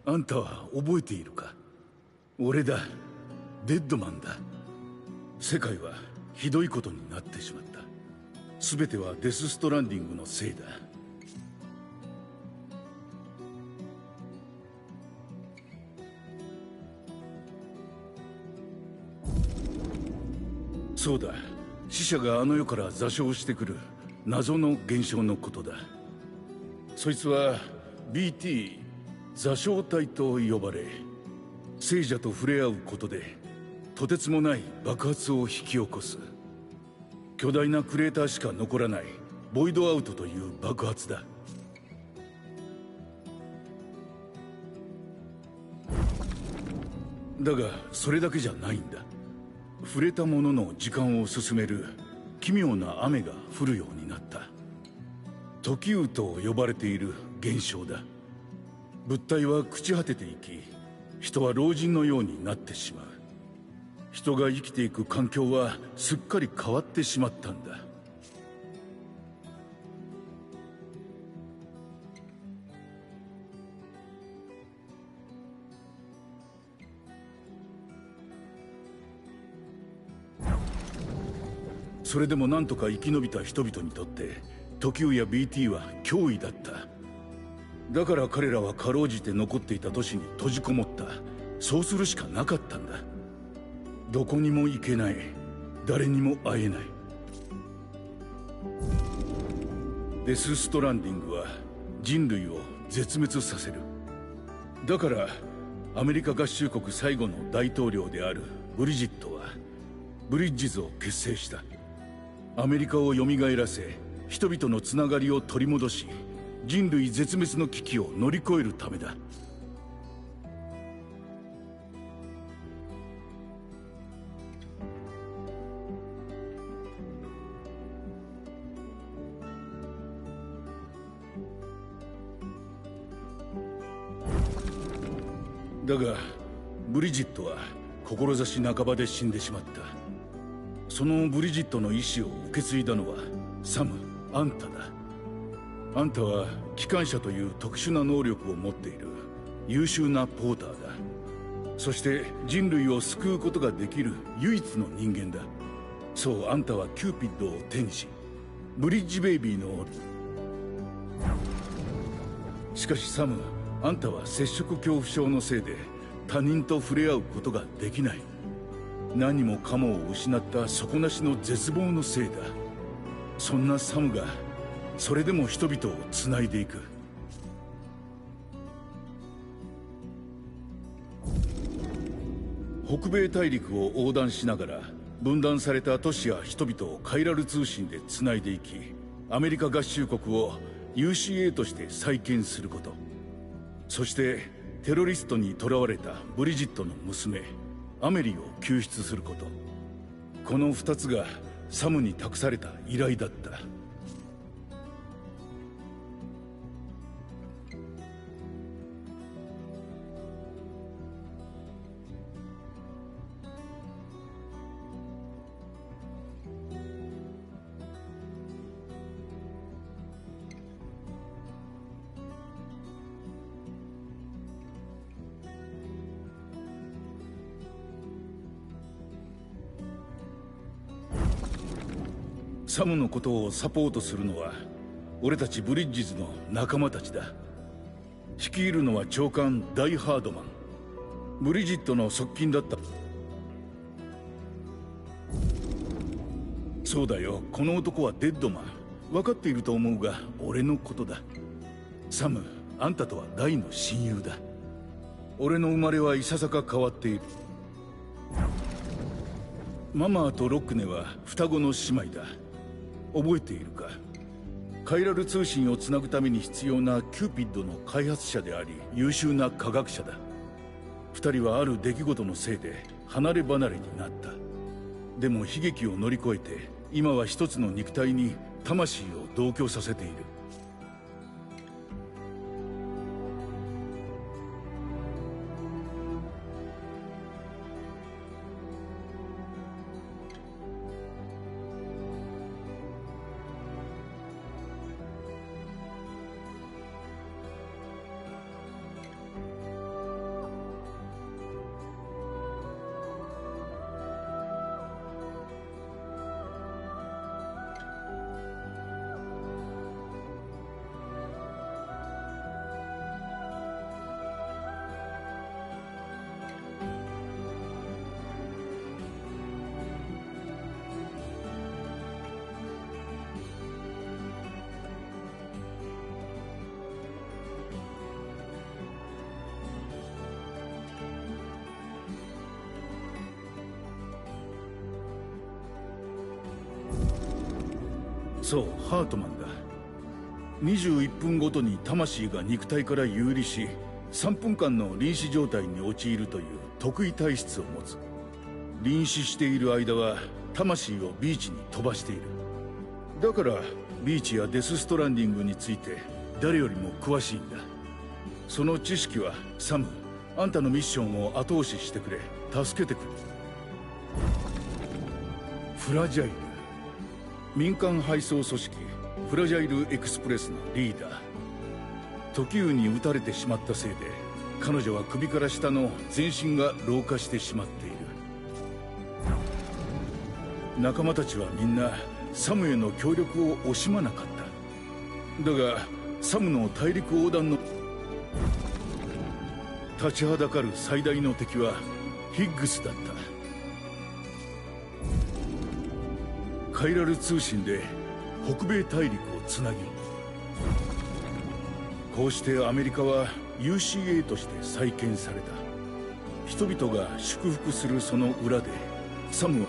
あんたは覚えているか？俺だ、デッドマンだ。世界はひどいことになってしまった。全てはデス・ストランディングのせいだ。そうだ、死者があの世から座礁してくる謎の現象のことだ。そいつは BT 座礁体と呼ばれ、聖者と触れ合うことでとてつもない爆発を引き起こす。巨大なクレーターしか残らないボイドアウトという爆発だ。だがそれだけじゃないんだ。触れたものの時間を進める奇妙な雨が降るようになった。時雨と呼ばれている現象だ。物体は朽ち果てていき、人は老人のようになってしまう。人が生きていく環境はすっかり変わってしまったんだ。それでも何とか生き延びた人々にとって時雨や BT は脅威だった。だから彼らはかろうじて残っていた都市に閉じこもった。そうするしかなかったんだ。どこにも行けない、誰にも会えない。デス・ストランディングは人類を絶滅させる。だからアメリカ合衆国最後の大統領であるブリジットはブリッジズを結成した。アメリカを蘇らせ、人々のつながりを取り戻し、人類絶滅の危機を乗り越えるためだ。だがブリジットは志半ばで死んでしまった。そのブリジットの意志を受け継いだのはサム、あんただ。あんたは機関車という特殊な能力を持っている優秀なポーターだ。そして人類を救うことができる唯一の人間だ。そう、あんたはキューピッドを手にし、ブリッジベイビーの。しかしサム、あんたは摂食恐怖症のせいで他人と触れ合うことができない。何もかもを失った底なしの絶望のせいだ。そんなサムがそれでも人々をつないでいく。北米大陸を横断しながら分断された都市や人々をカイラル通信でつないでいき、アメリカ合衆国を UCA として再建すること。そしてテロリストに囚われたブリジットの娘アメリを救出すること。この2つがサムに託された依頼だった。サムのことをサポートするのは俺たちブリッジズの仲間たちだ。率いるのは長官ダイ・ハードマン。ブリジットの側近だった。そうだよ、この男はデッドマン。分かっていると思うが俺のことだ。サム、あんたとは大の親友だ。俺の生まれはいささか変わっている。ママとロックネは双子の姉妹だ。覚えているか？カイラル通信をつなぐために必要なキューピッドの開発者であり優秀な科学者だ。二人はある出来事のせいで離れ離れになった。でも悲劇を乗り越えて今は一つの肉体に魂を同居させている。そう、ハートマンだ。21分ごとに魂が肉体から遊離し、3分間の臨死状態に陥るという特異体質を持つ。臨死している間は魂をビーチに飛ばしている。だからビーチやデスストランディングについて誰よりも詳しいんだ。その知識はサム、あんたのミッションを後押ししてくれ、助けてくれ。フラジャイル、民間配送組織フラジャイルエクスプレスのリーダー。時雨に撃たれてしまったせいで彼女は首から下の全身が老化してしまっている。仲間たちはみんなサムへの協力を惜しまなかった。だがサムの大陸横断の立ちはだかる最大の敵はヒッグスだった。カイラル通信で北米大陸をつなぎ、こうしてアメリカは UCA として再建された。人々が祝福するその裏でサムは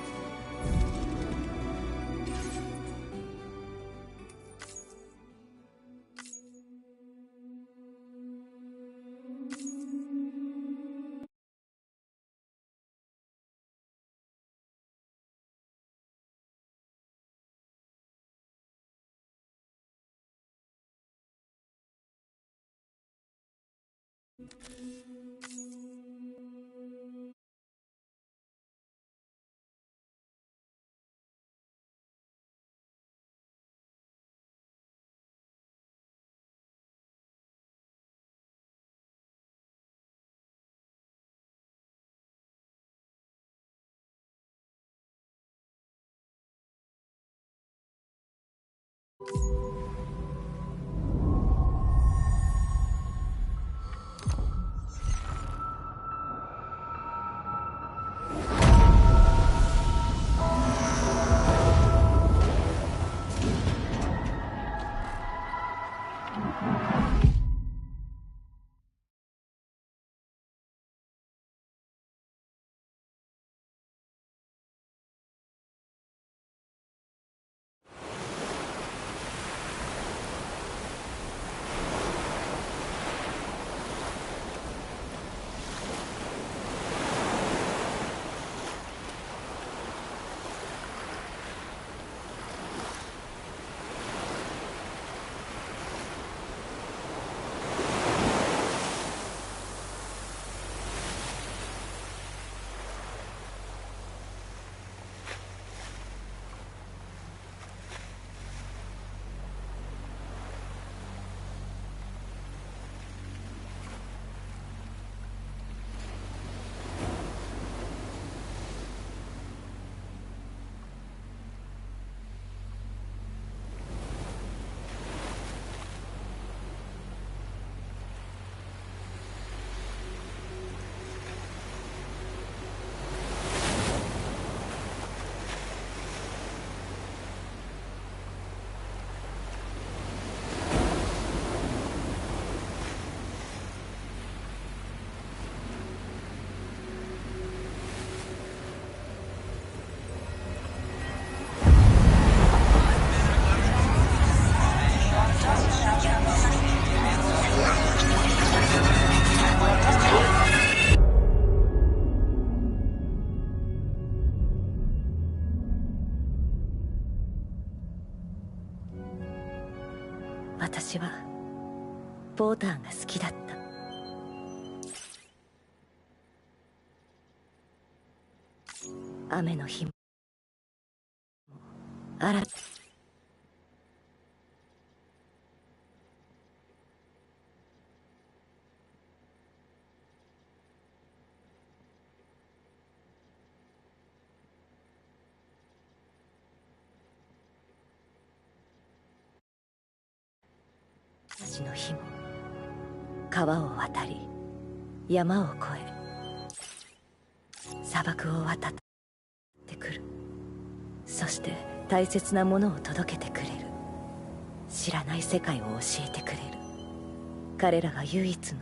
私はポーターが好きだった。雨の日も私の日も川を渡り山を越え砂漠を渡ってくる。そして大切なものを届けてくれる。知らない世界を教えてくれる。彼らが唯一の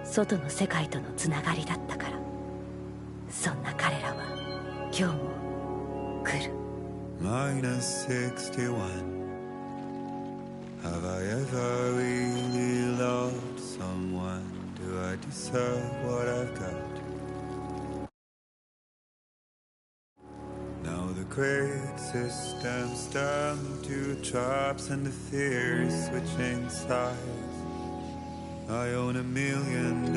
外の世界とのつながりだったから。そんな彼らは今日も来る。-61. Have I ever really loved someone? Do I deserve what I've got? Now the great system's turned into traps and the fear is switching sides. I own $1 million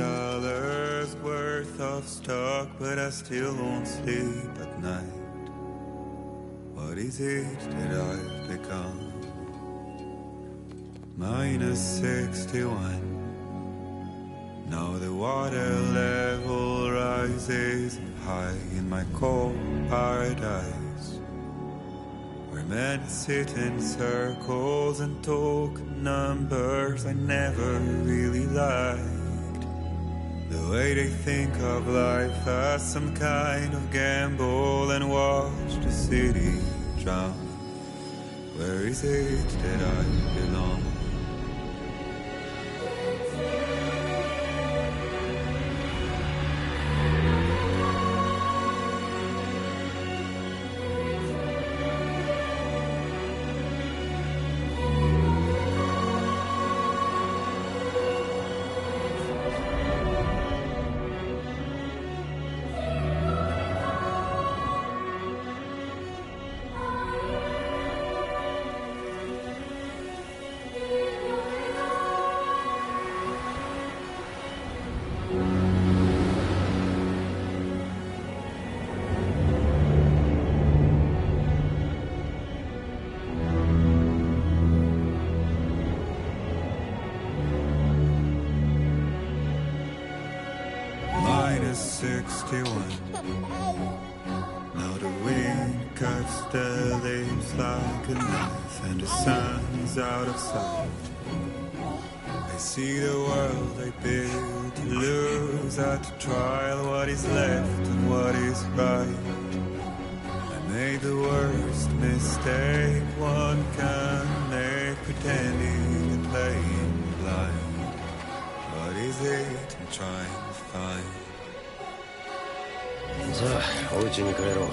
worth of stock, but I still won't sleep at night. What is it that I've become? -61. Now the water level rises high in my cold paradise, where men sit in circles and talk numbers I never really liked. The way they think of life as some kind of gamble and watch the city drown. Where is it that I belong? -61. Now the wind cuts the leaves like a knife and the sun's out of sight. I see the world I built to lose at the trial, what is left and what is right. I made the worst mistake one can make, pretending and playing blind. What is it I'm trying to find? さあ、お家に帰ろう。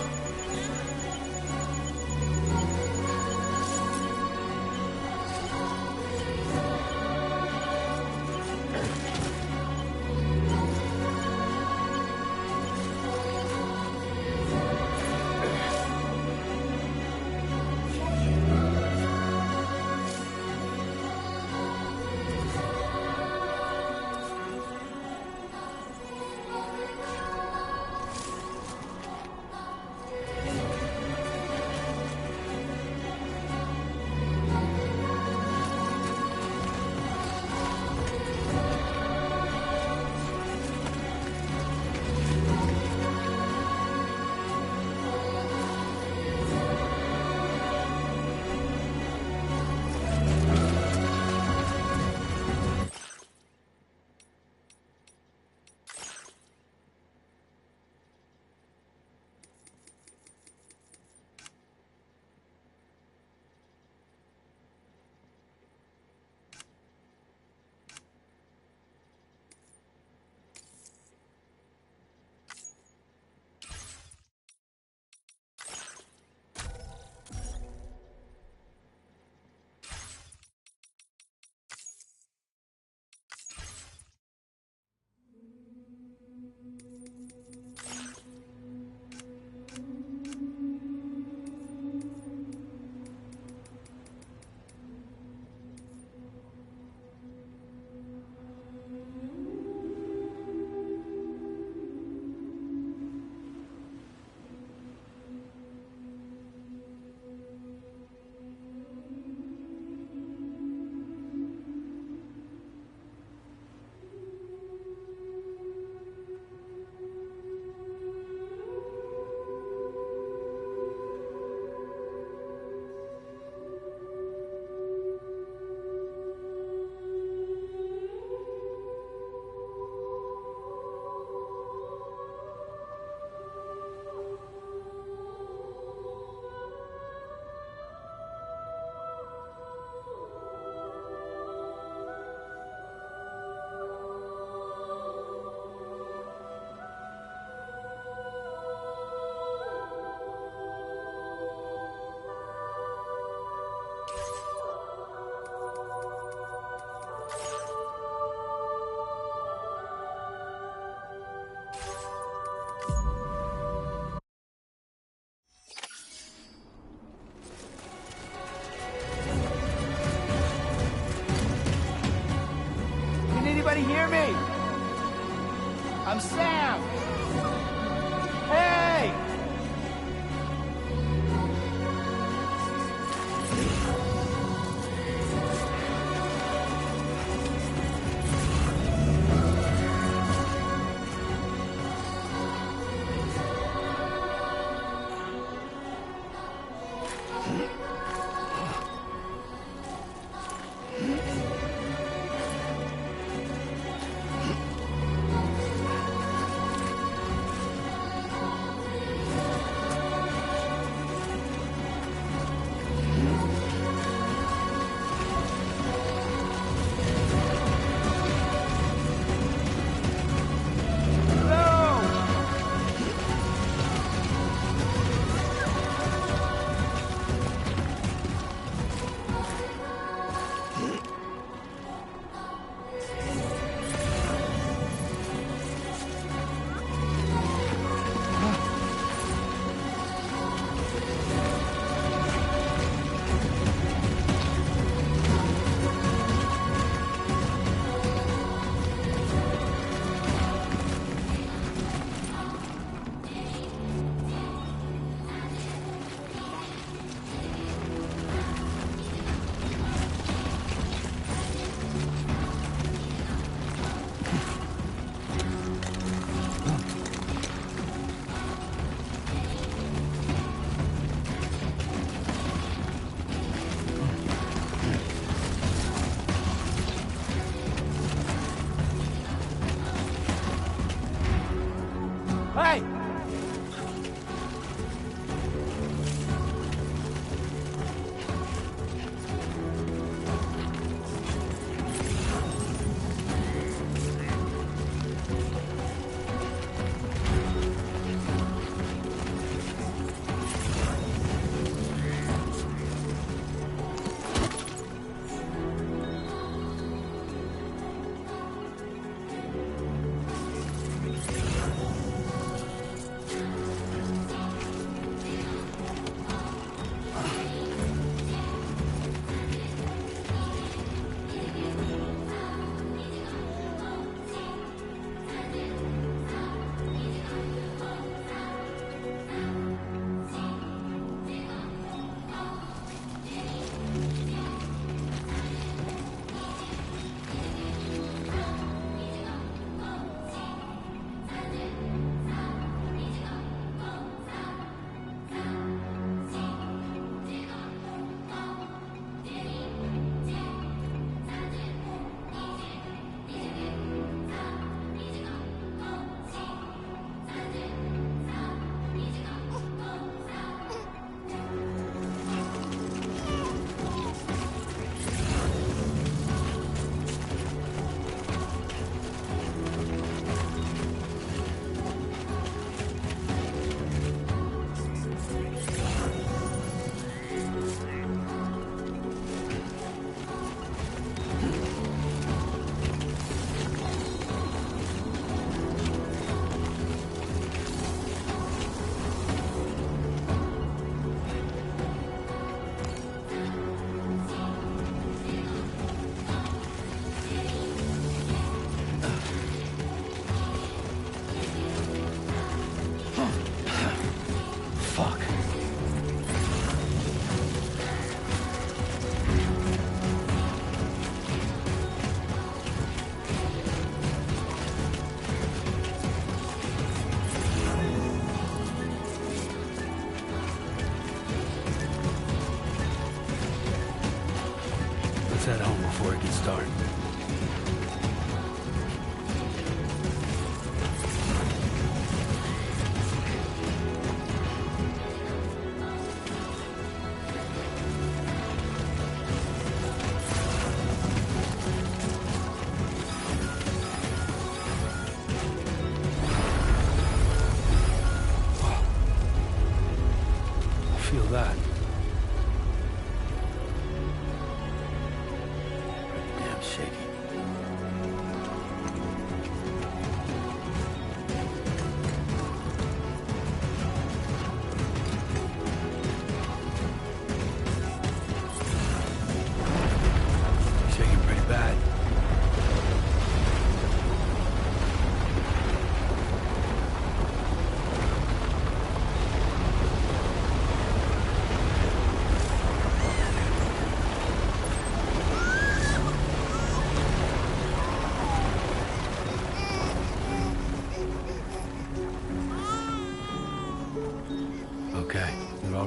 Anybody hear me? I'm Sam! Hey! Hey!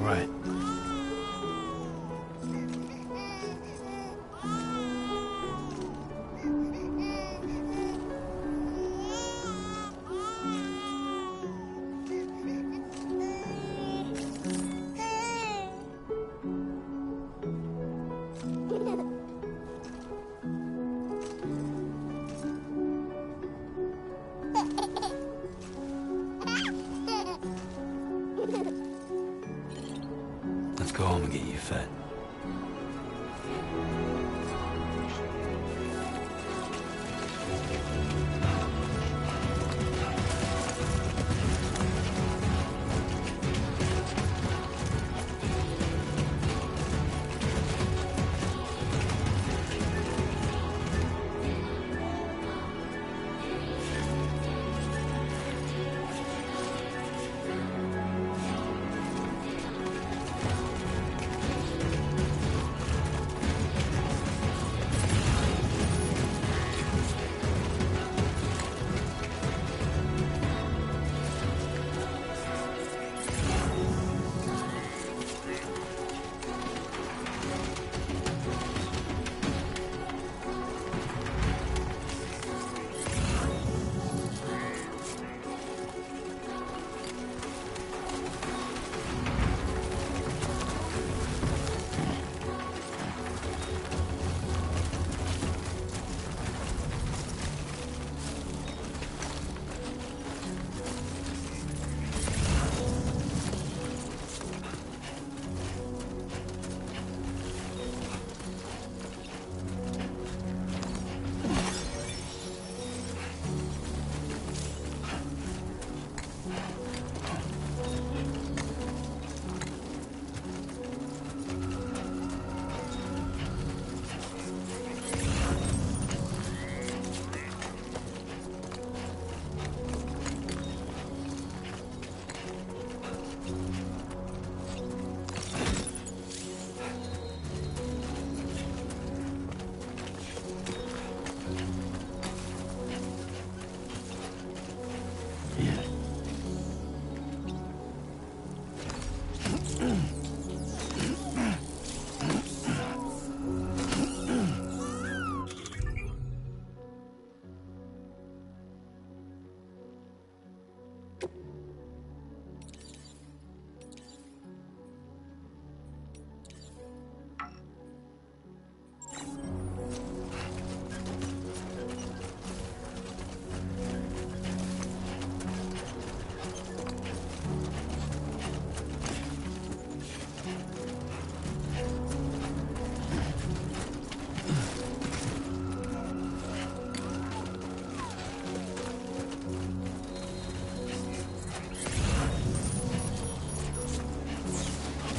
all right. Let's go home and get you fed.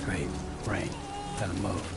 Great. Rain. Gotta move.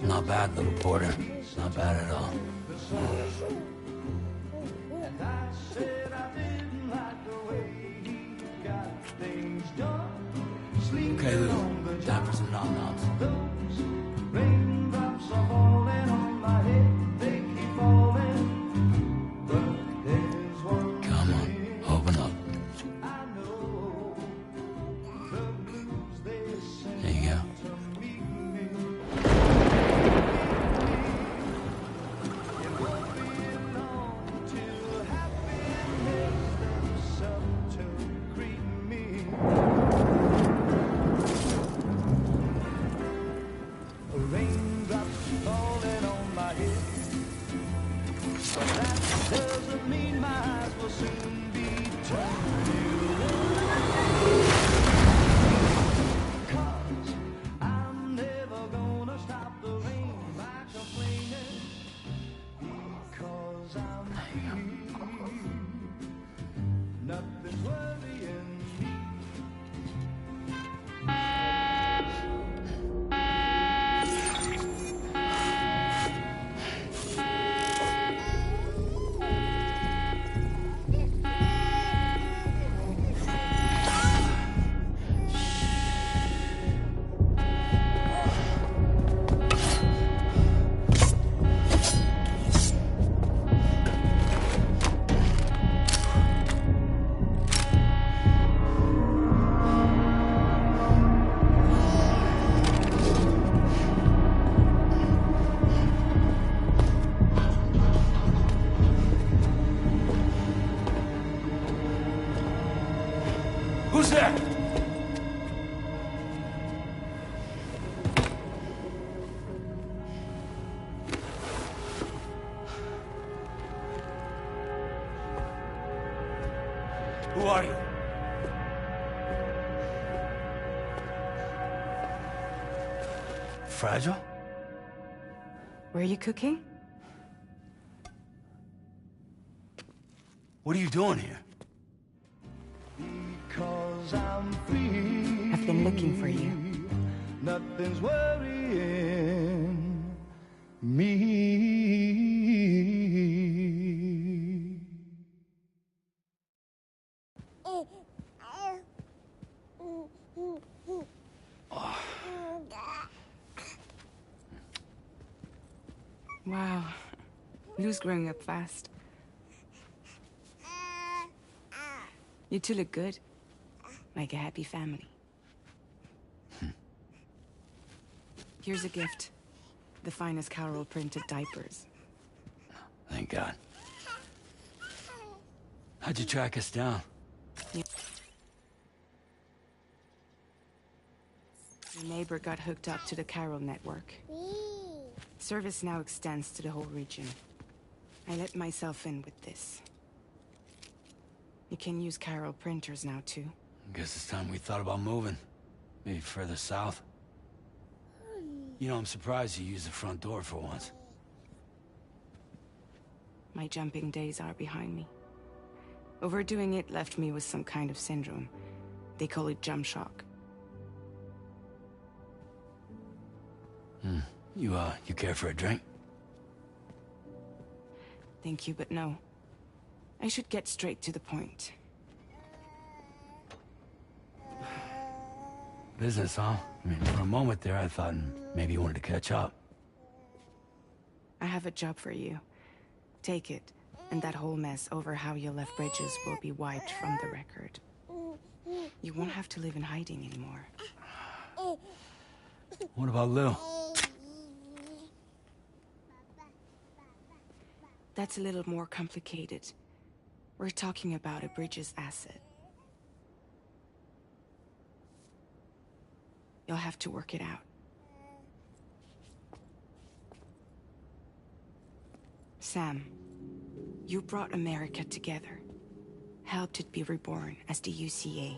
Not bad, little porter. Not bad at all. Okay, Lou. Time for some nom-noms. Come on, open up. There you go. Who's there? Who are you? Fragile? Were you cooking? What are you doing here? I've been looking for you. Nothing's worrying me. Wow. Lou's growing up fast. You two look good. Like a happy family. Here's a gift. The finest Carol printed diapers. Thank God. How'd you track us down? Your neighbor got hooked up to the Carol network. Service now extends to the whole region. I let myself in with this. You can use Carol printers now, too. Guess it's time we thought about moving. Maybe further south. You know, I'm surprised you used the front door for once. My jumping days are behind me. Overdoing it left me with some kind of syndrome. They call it jump shock. You care for a drink? Thank you, but no. I should get straight to the point. Business, huh? I mean, for a moment there, I thought maybe you wanted to catch up. I have a job for you. Take it, and that whole mess over how you left Bridges will be wiped from the record. You won't have to live in hiding anymore. What about Lou? That's a little more complicated. We're talking about a Bridges asset. You'll have to work it out. Sam, you brought America together. Helped it be reborn as the UCA.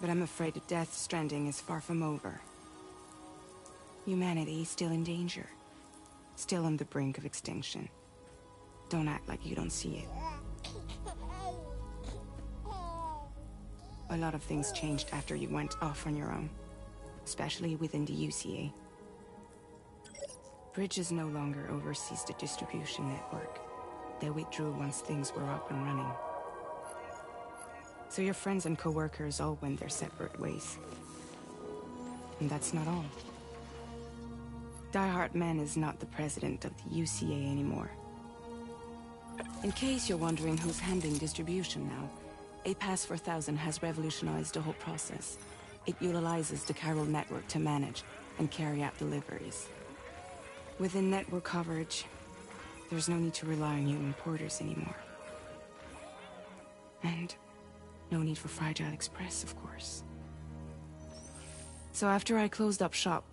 But I'm afraid that Death Stranding is far from over. Humanity is still in danger. Still on the brink of extinction. Don't act like you don't see it. A lot of things changed after you went off on your own. Especially within the UCA. Bridges no longer oversees the distribution network. They withdrew once things were up and running. So your friends and co-workers all went their separate ways. And that's not all. Die Hard Man is not the president of the UCA anymore. In case you're wondering who's handling distribution now, A Pass 4000 has revolutionized the whole process. It utilizes the chiral network to manage and carry out deliveries. Within network coverage, there's no need to rely on human porters anymore. And no need for Fragile Express, of course. So after I closed up shop,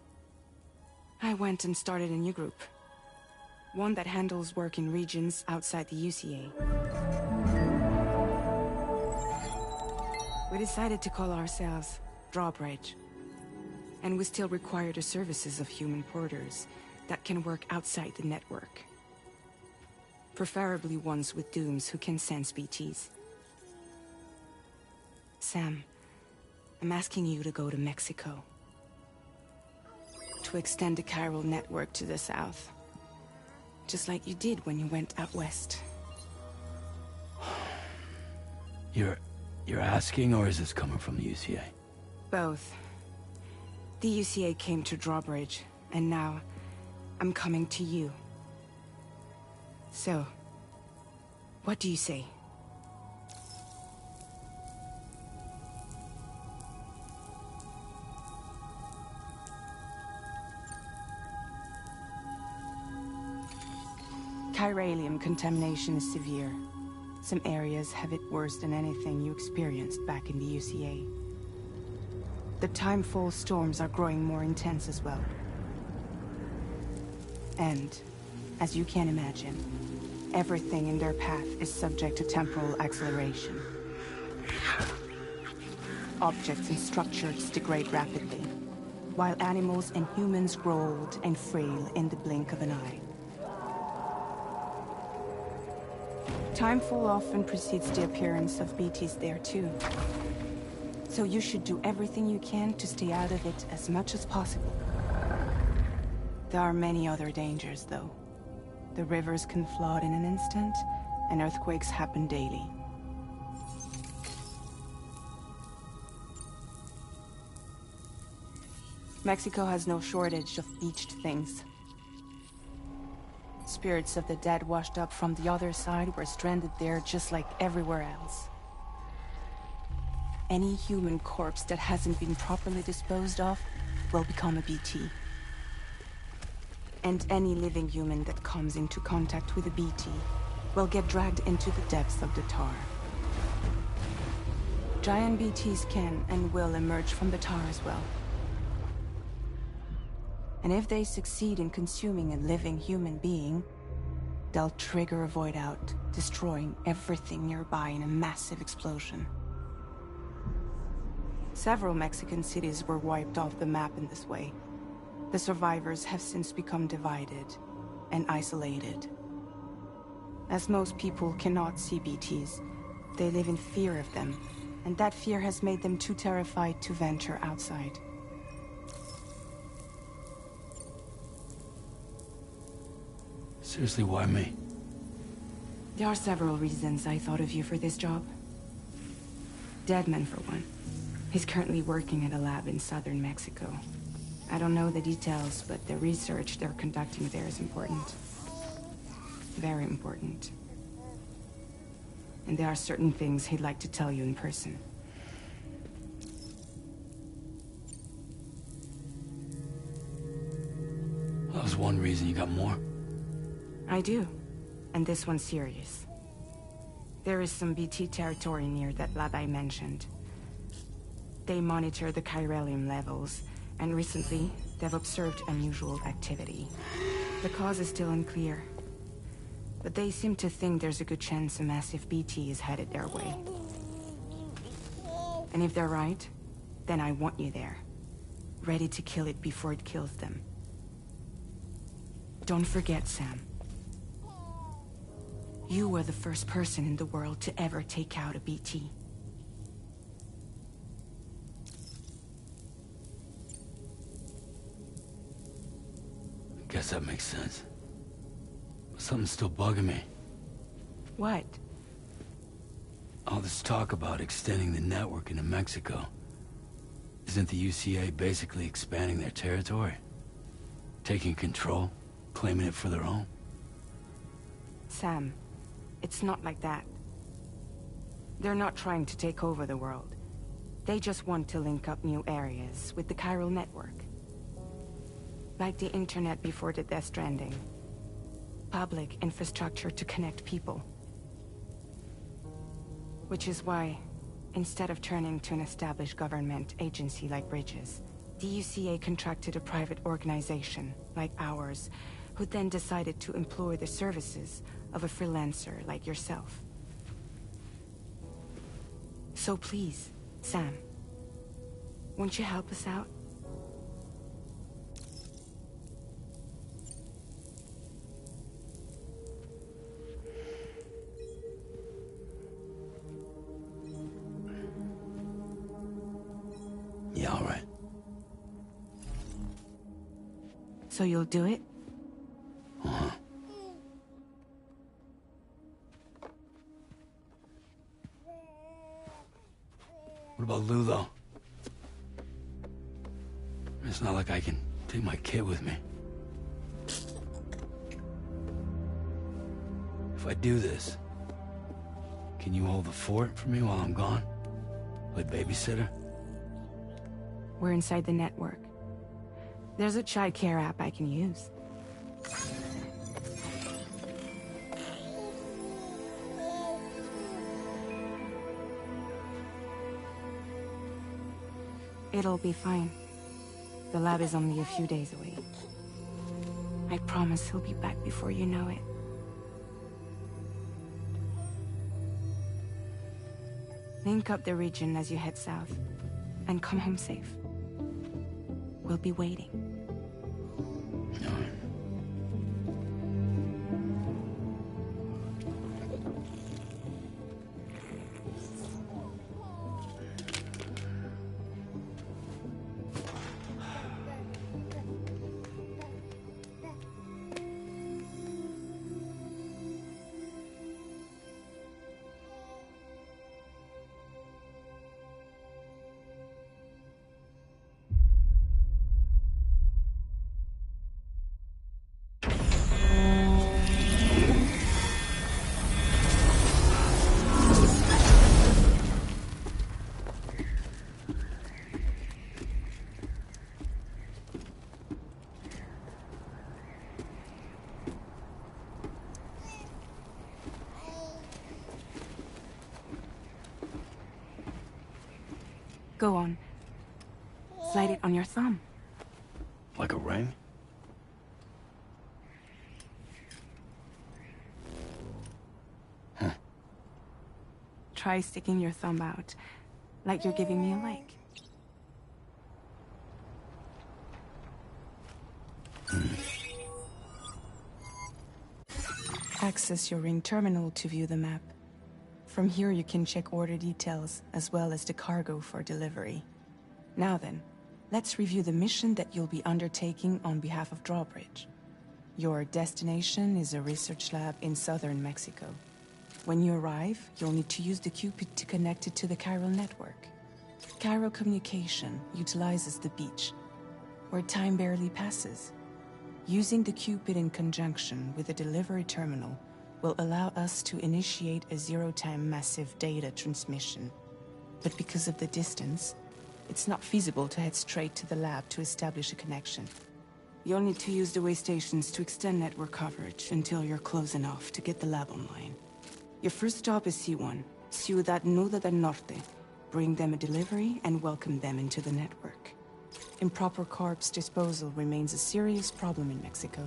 I went and started a new group. One that handles work in regions outside the UCA. We decided to call ourselves Drawbridge. And we still require the services of human porters that can work outside the network. Preferably ones with dooms who can sense BTs. Sam, I'm asking you to go to Mexico. To extend the chiral network to the south. Just like you did when you went out west. You're asking, or is this coming from the UCA? Both. The UCA came to Drawbridge, and now I'm coming to you. So, what do you say? Chiralium contamination is severe. Some areas have it worse than anything you experienced back in the UCA. The timefall storms are growing more intense as well. And, as you can imagine, everything in their path is subject to temporal acceleration. Objects and structures degrade rapidly, while animals and humans grow old and frail in the blink of an eye. Timefall often precedes the appearance of BTs there too. So you should do everything you can to stay out of it as much as possible. There are many other dangers, though. The rivers can flood in an instant, and earthquakes happen daily. Mexico has no shortage of beached things. Spirits of the dead washed up from the other side were stranded there just like everywhere else. Any human corpse that hasn't been properly disposed of will become a BT. And any living human that comes into contact with a BT will get dragged into the depths of the tar. Giant BTs can and will emerge from the tar as well. And if they succeed in consuming a living human being, they'll trigger a void out, destroying everything nearby in a massive explosion. Several Mexican cities were wiped off the map in this way. The survivors have since become divided and isolated. As most people cannot see BTs, they live in fear of them, and that fear has made them too terrified to venture outside. Seriously, why me? There are several reasons I thought of you for this job. Deadman, for one. He's currently working at a lab in southern Mexico. I don't know the details, but the research they're conducting there is important. Very important. And there are certain things he'd like to tell you in person. That was one reason. You got more? I do. And this one's serious. There is some BT territory near that lab I mentioned. They monitor the chiralium levels, and recently, they've observed unusual activity. The cause is still unclear, but they seem to think there's a good chance a massive BT is headed their way. And if they're right, then I want you there. Ready to kill it before it kills them. Don't forget, Sam. You were the first person in the world to ever take out a BT. Guess that makes sense. Something's still bugging me. What? All this talk about extending the network into Mexico. Isn't the UCA basically expanding their territory? Taking control? Claiming it for their own? Sam, it's not like that. They're not trying to take over the world. They just want to link up new areas with the chiral network. Like the internet before the Death Stranding. Public infrastructure to connect people. Which is why, instead of turning to an established government agency like Bridges, the UCA contracted a private organization, like ours, who then decided to employ the services of a freelancer like yourself. So please, Sam, won't you help us out? Yeah, all right. So you'll do it? Uh-huh. What about Lou, though? It's not like I can take my kid with me. If I do this, can you hold the fort for me while I'm gone? Play babysitter? We're inside the network. There's a child care app I can use. It'll be fine. The lab is only a few days away. I promise he'll be back before you know it. Link up the region as you head south, and come home safe. We'll be waiting. All right. Go on. Slide it on your thumb. Like a ring? Huh. Try sticking your thumb out, like you're giving me a like. Access your ring terminal to view the map. From here you can check order details, as well as the cargo for delivery. Now then, let's review the mission that you'll be undertaking on behalf of Drawbridge. Your destination is a research lab in southern Mexico. When you arrive, you'll need to use the Cupid to connect it to the chiral network. Chiral communication utilizes the beach, where time barely passes. Using the Cupid in conjunction with the delivery terminal will allow us to initiate a zero-time massive data transmission. But because of the distance, it's not feasible to head straight to the lab to establish a connection. You'll need to use the way stations to extend network coverage until you're close enough to get the lab online. Your first stop is C1, Ciudad Nuda del Norte. Bring them a delivery and welcome them into the network. Improper corpse disposal remains a serious problem in Mexico.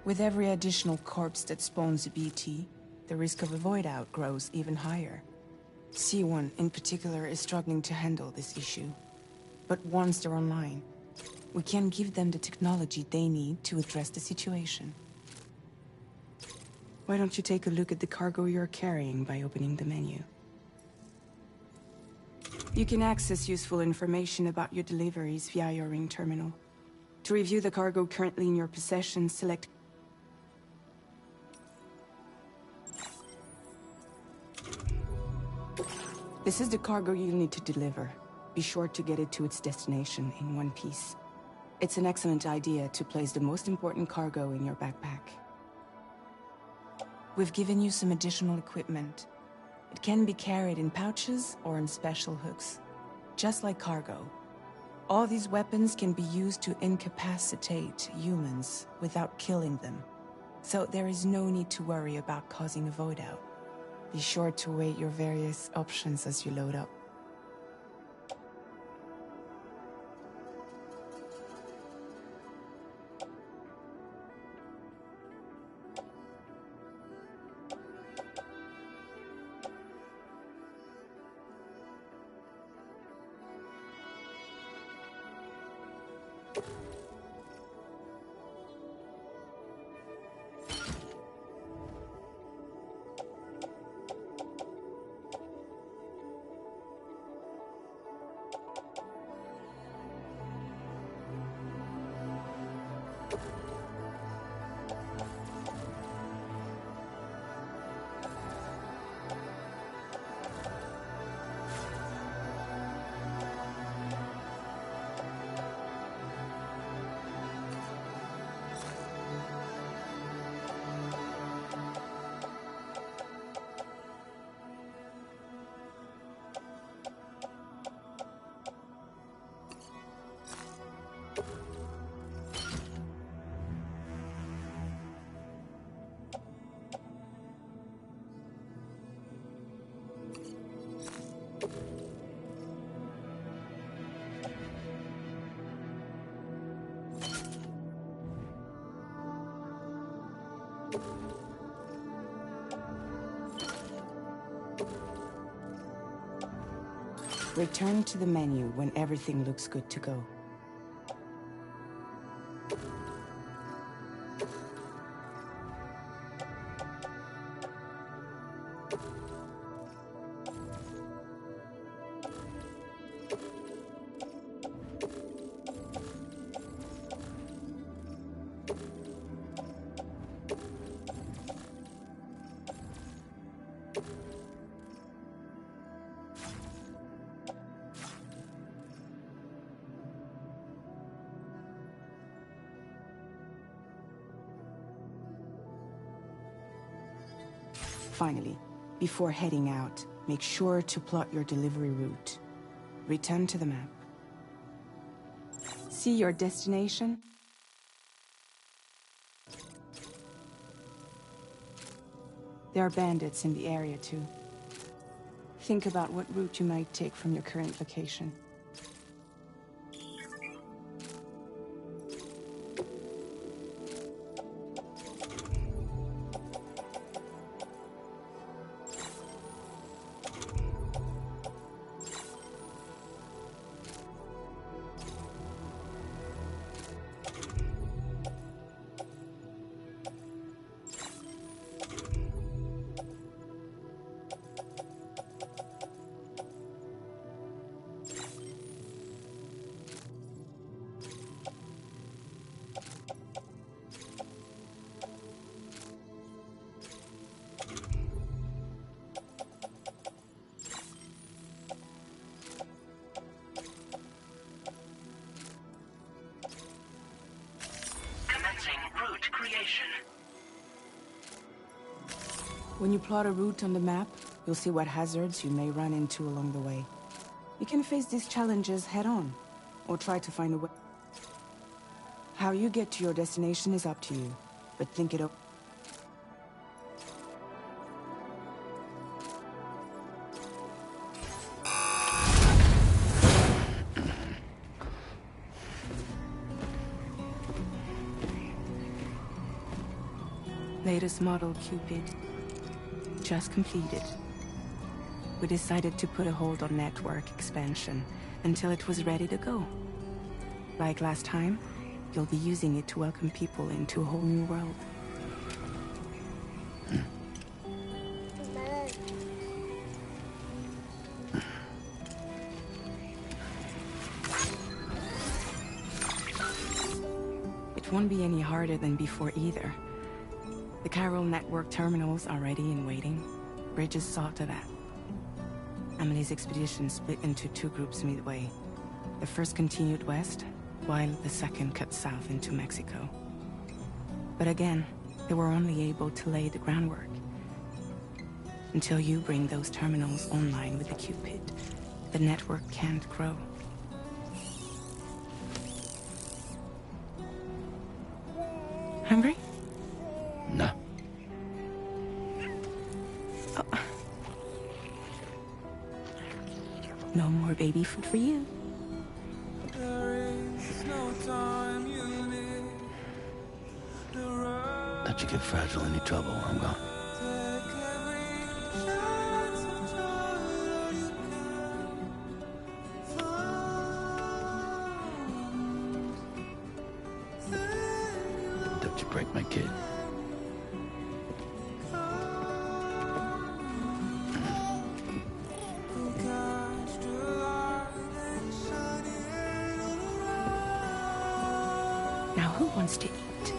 With every additional corpse that spawns a BT, the risk of a void out grows even higher. C1 in particular is struggling to handle this issue. But once they're online, we can give them the technology they need to address the situation. Why don't you take a look at the cargo you're carrying by opening the menu? You can access useful information about your deliveries via your ring terminal. To review the cargo currently in your possession, select... This is the cargo you'll need to deliver. Be sure to get it to its destination in one piece. It's an excellent idea to place the most important cargo in your backpack. We've given you some additional equipment. It can be carried in pouches or in special hooks, just like cargo. All these weapons can be used to incapacitate humans without killing them. So there is no need to worry about causing a void out. Be sure to weigh your various options as you load up. Return to the menu when everything looks good to go. Finally, before heading out, make sure to plot your delivery route. Return to the map. See your destination? There are bandits in the area too. Think about what route you might take from your current location. When you plot a route on the map, you'll see what hazards you may run into along the way. You can face these challenges head-on, or try to find a way. How you get to your destination is up to you, but think it over. Latest model Cupid. Just completed. We decided to put a hold on network expansion until it was ready to go. Like last time, you'll be using it to welcome people into a whole new world. It won't be any harder than before either. The Chiral Network terminals are ready and waiting. Bridges saw to that. Emily's expedition split into two groups midway. The first continued west, while the second cut south into Mexico. But again, they were only able to lay the groundwork. Until you bring those terminals online with the Cupid, the network can't grow. Hungry? No. Oh. No more baby food for you. Don't you get fragile any trouble while I'm gone. Don't you break my kid. Now who wants to eat?